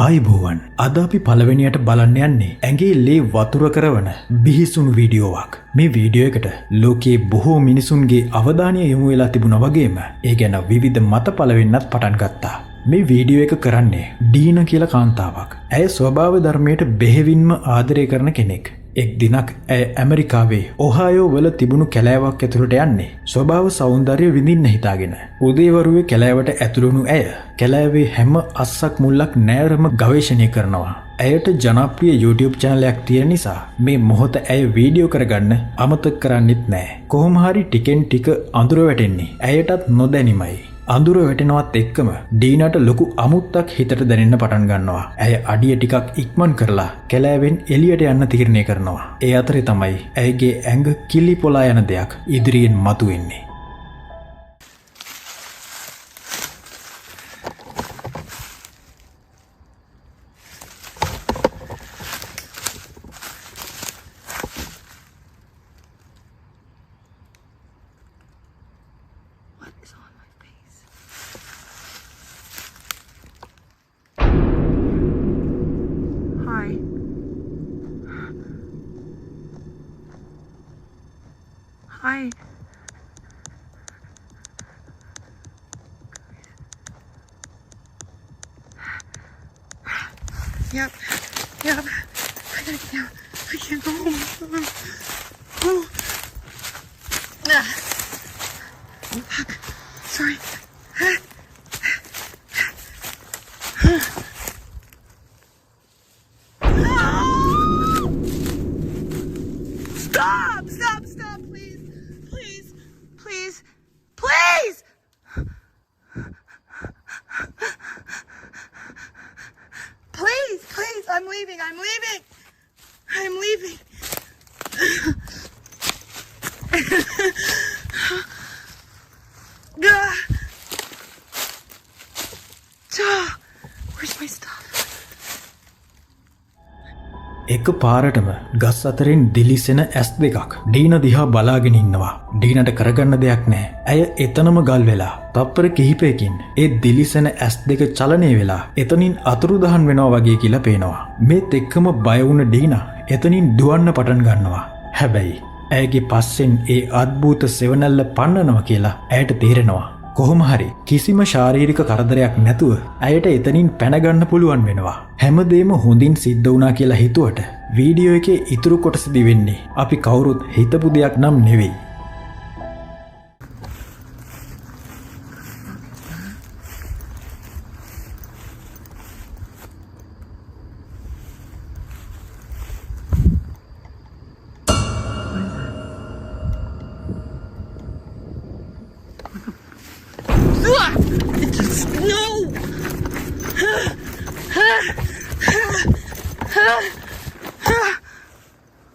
ආයිබෝවන් අද අපි පළවෙනියට බලන්න යන්නේ ඇඟේ ලේ වතුර කරවන බිහිසුණු වීඩියෝවක්. මේ වීඩියෝ එකට ලෝකයේ බොහෝ මිනිසුන්ගේ අවධානය යොමු වෙලා තිබුණා වගේම ඒ ගැන විවිධ මත පළවෙන්නත් පටන් ගත්තා. මේ වීඩියෝ එක කරන්නේ ඩීන කියලා කාන්තාවක්. ඇය ස්වභාව ධර්මයට බෙහෙවින්ම ආදරය කරන කෙනෙක්. එක් දිනක් ඇය ඇමරිකාවේ ඔහායෝ වල තිබුණු කැලෑවක් ඇතුළට යන්නේ ස්වභාව සෞන්දර්ය විඳින්න හිතාගෙන. උදේවරුවේ කැලෑවට ඇතුළුණු ඇය කැලෑවේ හැම අස්සක් මුල්ලක් නෑරම ගවේෂණය කරනවා. ඇයට ජනප්‍රිය YouTube channelයක් තියෙන නිසා මේ මොහොත ඇය වීඩියෝ කරගන්න අමතක කරන්නෙත් නෑ. කොහොම හරි ටිකෙන් ටික අඳුර වැටෙන්නේ ඇයටත් නොදැනීමයි. අඳුර වැටෙනවත් එක්කම ඩීනට ලොකු අමුත්තක් හිතට දැනෙන්න පටන් ගන්නවා. ඇය අඩිය ටිකක් ඉක්මන් කරලා කැලෑවෙන් එළියට යන්න තීරණය කරනවා. ඒ අතරේ තමයි ඇයගේ ඇඟ කිලි පොලා යන දෙයක් ඉදිරියෙන් මතුවෙන්නේ. Hi. Yep. I gotta get down. I can't go home. Oh. Ah. Fuck. Sorry. Stop, please. Please, I'm leaving. Where's my stuff? එක පාරටම ගස් අතරින් දිලිසෙන ඇස් දෙකක් ඩීන දිහා බලාගෙන ඉන්නවා. ඩීනට කරගන්න දෙයක් නැහැ. ඇය එතනම ගල් වෙලා තප්පර කිහිපයකින් ඒ දිලිසෙන ඇස් දෙක චලනය වෙලා එතනින් අතුරුදහන් වෙනවා වගේ කියලා පේනවා. මේත් එක්කම බය වුණ ඩීන එතනින් දුවන්න පටන් ගන්නවා. හැබැයි ඇයගේ පස්සෙන් ඒ අద్භූත සෙවණැල්ල පන්නනවා කියලා ඇයට තේරෙනවා. කොහොම හරි කිසිම ශාරීරික කරදරයක් නැතුව ඇයට එතනින් පැන ගන්න පුළුවන් වෙනවා. හැමදේම හොඳින් සිද්ධ වුණා කියලා හිතුවට වීඩියෝ එකේ ඉතුරු කොටසදී වෙන්නේ අපි කවුරුත් හිතපු දෙයක් නම් නෙවෙයි.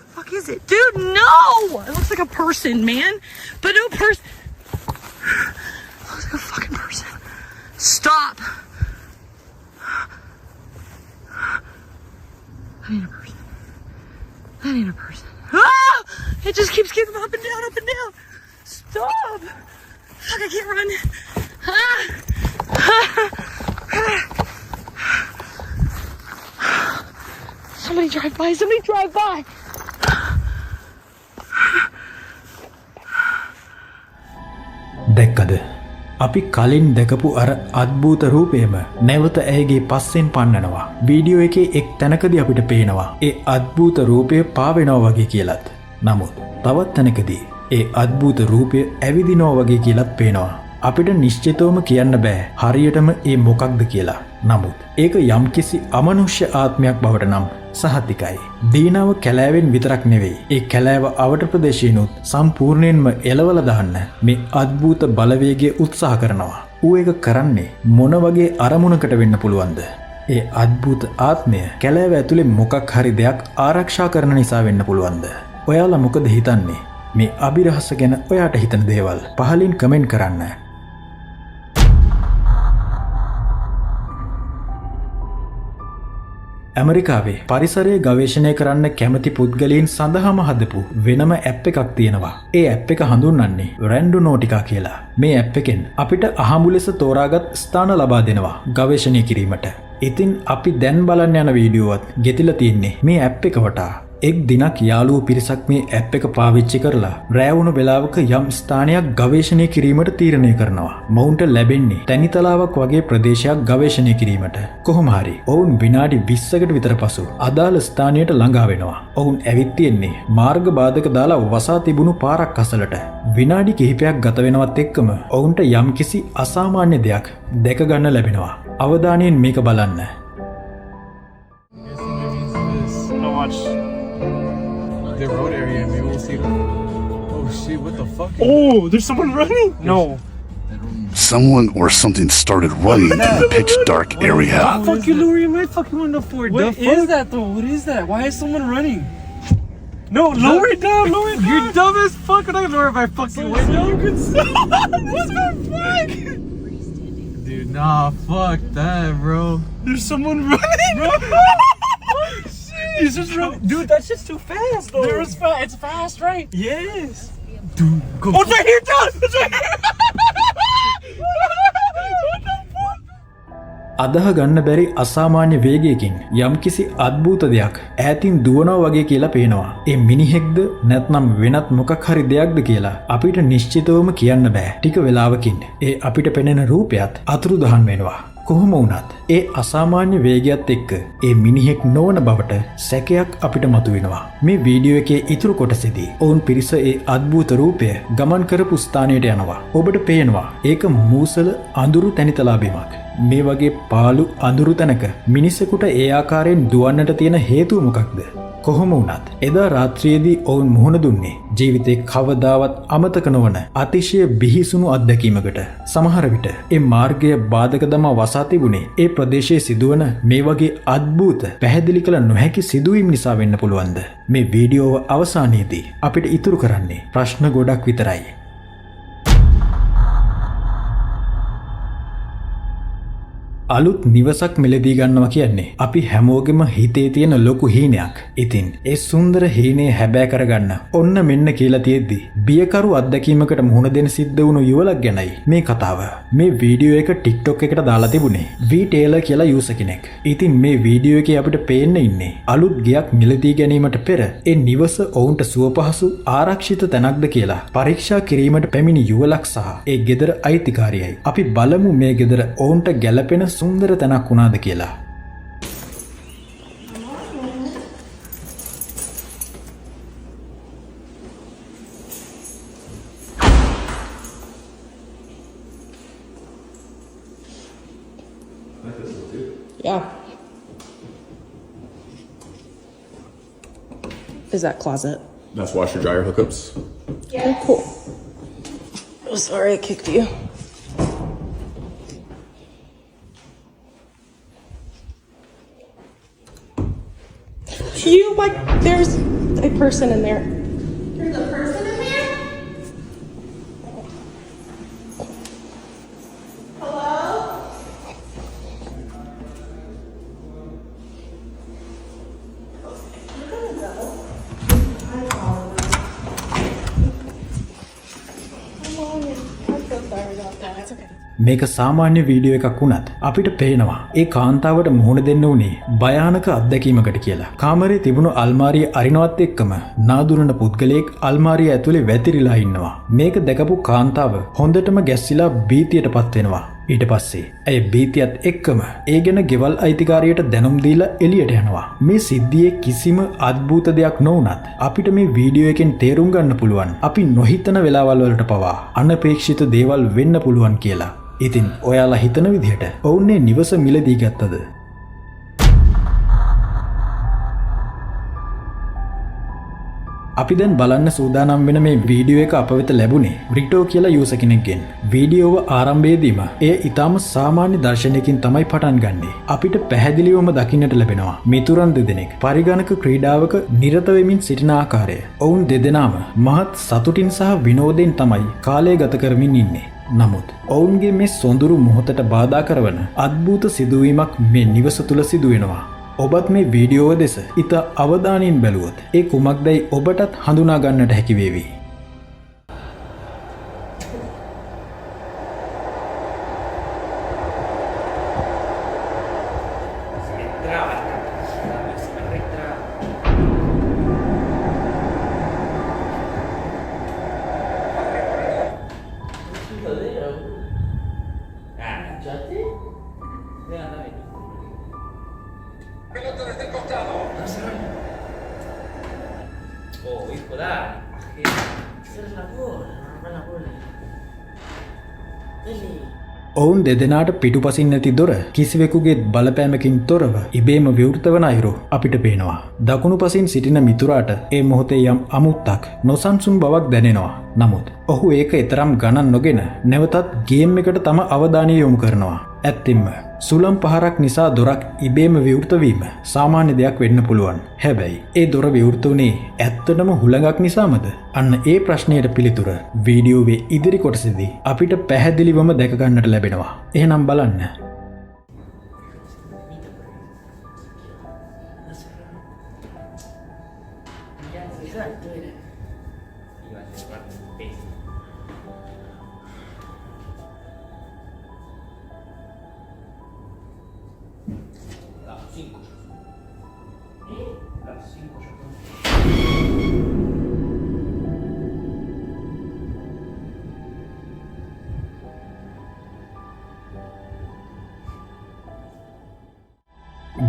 Fuck is it? Dude, no! It looks like a person, man. But no person. It looks like a fucking person. Stop! That ain't a person. Ah! It just keeps getting up and down. Stop! Fuck, I can't run. Somebody drive by. දැක්කද? අපි කලින් දැකපු අර අద్භූත රූපයම නැවත ඇයගේ පස්සෙන් පන්නනවා. Video එකේ එක් තැනකදී අපිට පේනවා ඒ අద్භූත රූපය පාවෙනවා වගේ කියලාත්. නමුත් තවත් තැනකදී ඒ අద్භූත රූපය ඇවිදිනවා වගේ කියලාත් පේනවා. අපිට නිශ්චිතවම කියන්න බෑ හරියටම ඒ මොකක්ද කියලා. නමුත් ඒක යම්කිසි අමනුෂ්‍ය ආත්මයක් බවට නම් සහතිකයි. දීනාව කැලෑවෙන් විතරක් නෙවෙයි. ඒ කැලෑව අවට ප්‍රදේශීනුත් සම්පූර්ණයෙන්ම එලවලා දාන්න මේ අద్භූත බලවේගය උත්සාහ කරනවා. ඌ ඒක කරන්නේ මොන වගේ අරමුණකට වෙන්න පුළුවන්ද? ඒ අద్භූත ආත්මය කැලෑව ඇතුලේ මොකක් හරි දෙයක් ආරක්ෂා කරන නිසා වෙන්න පුළුවන්ද? ඔයාලා මොකද හිතන්නේ? මේ අභිරහස ගැන ඔයාට හිතන දේවල් පහලින් කමෙන්ට් කරන්න. ඇමරිකාවේ පරිසරය ගවේෂණය කරන්න කැමති පුද්ගලයන් සඳහාම හදපු වෙනම ඇප් එකක් තියෙනවා. ඒ ඇප් එක හඳුන්වන්නේ රැන්ඩෝනෝටිකා කියලා. මේ ඇප් එකෙන් අපිට අහඹු ලෙස තෝරාගත් ස්ථාන ලබා දෙනවා ගවේෂණය කිරීමට. ඉතින් අපි දැන් බලන්න යන වීඩියෝවත් ගෙතිලා තින්නේ මේ ඇප් එක වටා. එක් දිනක් යාළුවෝ පිරිසක් මේ ඇප් එක පාවිච්චි කරලා රෑ වුණ වෙලාවක යම් ස්ථානයක් ගවේෂණය කිරීමට තීරණය කරනවා. මොවුන්ට ලැබෙන්නේ තැනිතලාවක් වගේ ප්‍රදේශයක් ගවේෂණය කිරීමට. කොහොම හරි ඔවුන් විනාඩි 20කට විතර පසු අදාළ ස්ථානයට ළඟා වෙනවා. ඔවුන් ඇවිත් තියෙන්නේ මාර්ග බාධක දාලා වසා තිබුණු පාරක් අසලට. විනාඩි කිහිපයක් ගත වෙනවත් එක්කම ඔවුන්ට යම්කිසි අසාමාන්‍ය දෙයක් දැක ගන්න ලැබෙනවා. අවධානයෙන් මේක බලන්න. The road area and we will see them. Oh shit, what the fuck? Oh, there's someone running? No. Someone or something started running in the pitch dark area. Fuck you, Lori, man. Fuck you on the floor. What is that though? What is that? Why is someone running? No, lower it down, lower it down. You're dumb as fuck. I'm not gonna lower my fucking window. You can see. What the fuck? Dude, nah, fuck that, bro. There's someone running. He's just running. Dude, that's just too fast, though. It's fast, right? Yes. Dude, go. Oh, it's right here, John. It's right here. What the fuck? අදහ ගන්න බැරි අසාමාන්‍ය වේගයකින් යම්කිසි අද්භූත දෙයක් ඈතින් දුවනවා වගේ කියලා පේනවා. ඒ මිනිහෙක්ද නැත්නම් වෙනත් මොකක් හරි දෙයක්ද කියලා අපිට නිශ්චිතවම කියන්න බෑ. ටික වෙලාවකින් ඒ අපිට පෙනෙන රූපයත් අතුරුදහන් වෙනවා. කොහොම වුණත් ඒ අසාමාන්‍ය වේගයත් එක්ක ඒ මිනිහෙක් නොවන බවට සැකයක් අපිට මතුවෙනවා. මේ වීඩියෝ එකේ ඉතුරු කොටසේදී ඔවුන් පිරිස ඒ අද්භූත රූපය ගමන් කරපු ස්ථානයට යනවා. ඔබට පේනවා ඒක මූසල අඳුරු තැනිතලා බිමක්. මේ වගේ පාළු අඳුරු තැනක මිනිසෙකුට ඒ ආකාරයෙන් දුවන්නට තියෙන හේතුව මොකක්ද? කොහොම වුණත් එදා රාත්‍රියේදී ඔවුන් මුහුණ දුන්නේ ජීවිතේ කවදාවත් අමතක නොවන අතිශය බිහිසුණු අත්දැකීමකට. සමහර විට ඒ මාර්ගය බාධක දමා වසා තිබුණේ ඒ ප්‍රදේශයේ සිදුවන මේ වගේ අද්භූත පැහැදිලි කළ නොහැකි සිදුවීම් නිසා වෙන්න පුළුවන්ද? මේ වීඩියෝව අවසානයේදී අපිට ඉතුරු කරන්නේ ප්‍රශ්න ගොඩක් විතරයි. අලුත් නිවසක් මිලදී ගන්නවා කියන්නේ අපි හැමෝගෙම හිතේ තියෙන ලොකු හීනයක්. ඉතින් ඒ සුන්දර හීනේ හැබෑ කරගන්න ඔන්න මෙන්න කියලා තියෙද්දි බියකරු අත්දැකීමකට මුහුණ දෙන්න සිද්ධ වුණු යුවලක් ගැනයි මේ කතාව. මේ වීඩියෝ එක TikTok එකට දාලා තිබුණේ V Taylor කියලා යූසර් කෙනෙක්. ඉතින් මේ වීඩියෝ එකේ අපිට පේන්න ඉන්නේ අලුත් ගයක් මිලදී ගැනීමට පෙර ඒ නිවස ඔවුන්ට සුවපහසු ආරක්ෂිත තැනක්ද කියලා පරීක්ෂා කිරීමට පැමිණි යුවලක් සහ ඒ ගෙදර අයිතිකාරියයි. අපි බලමු මේ ගෙදර ඔවුන්ට ගැළපෙන සුන්දර තැනක් වුණාද කියලා. Yeah. Is that closet? That's washer dryer hookups. Yeah. Oh, cool. Oh, sorry I kicked you. There's a person in there. There's a person in there? Hello? මේක සාමාන්‍ය වීඩියෝ එකක් වුණත් අපිට පේනවා ඒ කාන්තාවට මුහුණ දෙන්න උනේ භයානක අත්දැකීමකට කියලා. කාමරේ තිබුණු අල්මාරිය අරිනවත් එක්කම නාදුරන පුද්ගලයෙක් අල්මාරිය ඇතුලේ වැතිරිලා ඉන්නවා. මේක දැකපු කාන්තාව හොඳටම ගැස්සිලා භීතියටපත් වෙනවා. ඊට පස්සේ ඇය භීතියත් එක්කම ඒ ගැන ගෙවල් අයිතිකාරියට දැනුම් දීලා එළියට යනවා. මේ සිද්ධියේ කිසිම අද්භූත දෙයක් නොවුනත් අපිට මේ වීඩියෝ එකෙන් තේරුම් ගන්න පුළුවන් අපි නොහිතන වෙලාවල් වලට පවා අනපේක්ෂිත දේවල් වෙන්න පුළුවන් කියලා. ඉතින් ඔයාලා හිතන විදිහට ඔවුන්නේ නිවස මිලදී ගත්තද? අපි දැන් බලන්න සූදානම් වෙන මේ වීඩියෝ එක අප වෙත ලැබුණේ රිටෝ කියලා යූසර් කෙනෙක්ගෙන්. වීඩියෝව ආරම්භයේදීම එය ඊටාම සාමාන්‍ය දර්ශනයකින් තමයි පටන් ගන්නෙ. අපිට පැහැදිලිවම දකින්නට ලැබෙනවා මිතුරන් දෙදෙනෙක් පරිගණක ක්‍රීඩාවක නිරත වෙමින් සිටින ආකාරය. ඔවුන් දෙදෙනාම මහත් සතුටින් සහ විනෝදයෙන් තමයි කාලය ගත කරමින් ඉන්නේ. නමුත් ඔවුන්ගේ මේ සොඳුරු මොහොතට බාධා කරන අద్භූත සිදුවීමක් මේ නිවස තුල සිදු වෙනවා. ඔබත් මේ වීඩියෝව දෙස ඉතා අවධානයෙන් බැලුවොත් ඒ කුමක්දයි ඔබටත් හඳුනා ගන්නට හැකි වේවි. ඔවුන් දෙදෙනාට පිටුපසින් නැති දොර කිසිවෙකුගේ බලපෑමකින් තොරව ඉබේම විවෘත වන අයුරු අපිට පේනවා. දකුණු පසින් සිටින මිතුරාට ඒ මොහොතේ යම් අමුත්තක් නොසන්සුන් බවක් දැනෙනවා. නමුත් ඔහු ඒක එතරම් ගණන් නොගෙන නැවතත් ගේම් එකට තම අවධානය යොමු කරනවා. ඇත්තින්ම සුළම් පහරක් නිසා දොරක් ඉබේම විවෘත වීම සාමාන්‍ය දෙයක් වෙන්න පුළුවන්. හැබැයි ඒ දොර විවෘත වුණේ ඇත්තටම හුළඟක් නිසාමද? අන්න ඒ ප්‍රශ්නයට පිළිතුර වීඩියෝවේ ඉදිරි කොටසේදී අපිට පැහැදිලිවම දැක ගන්නට ලැබෙනවා. එහෙනම් බලන්න.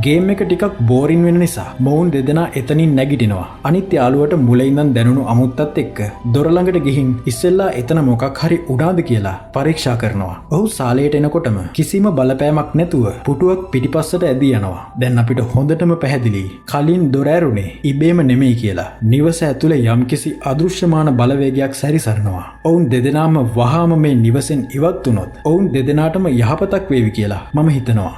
ගේම් එක ටිකක් බෝරින් වෙන නිසා මොවුන් දෙදෙනා එතනින් නැගිටිනවා. අනිත් යාළුවට මුල ඉඳන් දැනුණු අමුත්තත් එක්ක දොර ළඟට ගිහින් ඉස්සෙල්ලා එතන මොකක් හරි උනාද කියලා පරීක්ෂා කරනවා. ඔහු සාලයට එනකොටම කිසිම බලපෑමක් නැතුව පුටුවක් පිටිපස්සට ඇදී යනවා. දැන් අපිට හොඳටම පැහැදිලි කලින් දොර ඇරුණේ ඉබේම නෙමෙයි කියලා. නිවස ඇතුලේ යම්කිසි අදෘශ්‍යමාන බලවේගයක් සැරිසරනවා. ඔවුන් දෙදෙනාම වහාම මේ නිවසෙන් ඉවත් වුණොත් ඔවුන් දෙදෙනාටම යහපතක් වේවි කියලා මම හිතනවා.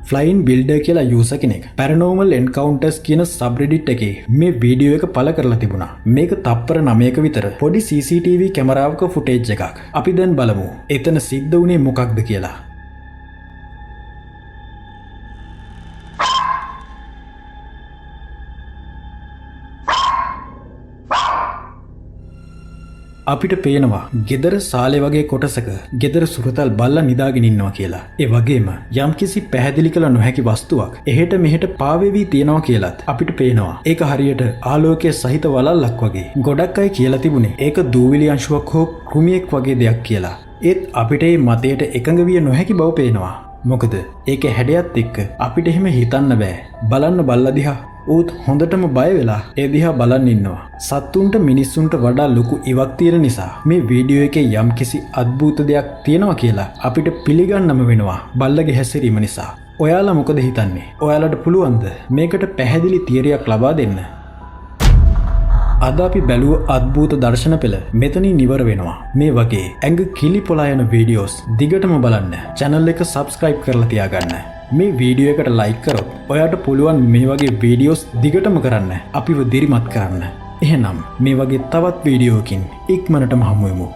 ෆ්ලයින් බිල්ඩර් කියලා යූසර් කෙනෙක් පැරනෝමල් එන්කවුන්ටර්ස් කියන සබ්‍රෙඩිට් එකේ මේ වීඩියෝ එක පළ කරලා තිබුණා. මේක තප්පර 9ක විතර පොඩි CCTV කැමරාවක ෆුටේජ් එකක්. අපි දැන් බලමු එතන සිද්ධ වුණේ මොකක්ද කියලා. අපිට පේනවා ගෙදර සාලේ වගේ කොටසක ගෙදර සුරතල් බල්ලා නිදාගෙන ඉන්නවා කියලා. ඒ වගේම යම්කිසි පැහැදිලි කළ නොහැකි වස්තුවක් එහෙට මෙහෙට පාවෙවි තියනවා කියලත් අපිට පේනවා. ඒක හරියට ආලෝකයේ සහිත වලල්ලක් වගේ. ගොඩක් අය කියලා තිබුණේ ඒක දූවිලි අංශුවක් හෝ කෘමියෙක් වගේ දෙයක් කියලා. ඒත් අපිට මේ මතයට එකඟ විය නොහැකි බව පේනවා. මොකද ඒකේ හැඩයත් එක්ක අපිට එහෙම හිතන්න බෑ. බලන්න බල්ලා දිහා. ඌත් හොඳටම බය වෙලා ඒ දිහා බලන් ඉන්නවා. සත්තුන්ට මිනිස්සුන්ට වඩා ලොකු ඉවක් තියෙන නිසා මේ වීඩියෝ එකේ යම්කිසි අద్భుත දෙයක් තියෙනවා කියලා අපිට පිළිගන්නම වෙනවා බල්ලගේ හැසිරීම නිසා. ඔයාලා මොකද හිතන්නේ? ඔයාලට පුළුවන්ද මේකට පැහැදිලි තියරියක් ලබා දෙන්න? අද අපි බැලුව අద్భుත දර්ශන පෙළ මෙතනින් ඉවර වෙනවා. මේ වගේ ඇඟ කිලිපොලා යන වීඩියෝස් දිගටම බලන්න channel එක subscribe කරලා තියාගන්න. මේ වීඩියෝ එකට like කරොත් ඔයාට පුළුවන් මේ වගේ වීඩියෝස් දිගටම කරන්න අපිව දිරිමත් කරන්න. එහෙනම් මේ වගේ තවත් වීඩියෝකින් ඉක්මනටම හමු වෙමු.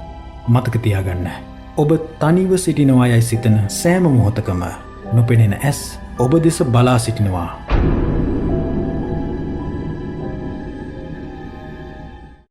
මතක තියාගන්න ඔබ තනිව සිටිනවා යයි සිතන සෑම මොහොතකම නොපෙනෙන ඇස් ඔබ දෙස බලා සිටිනවා.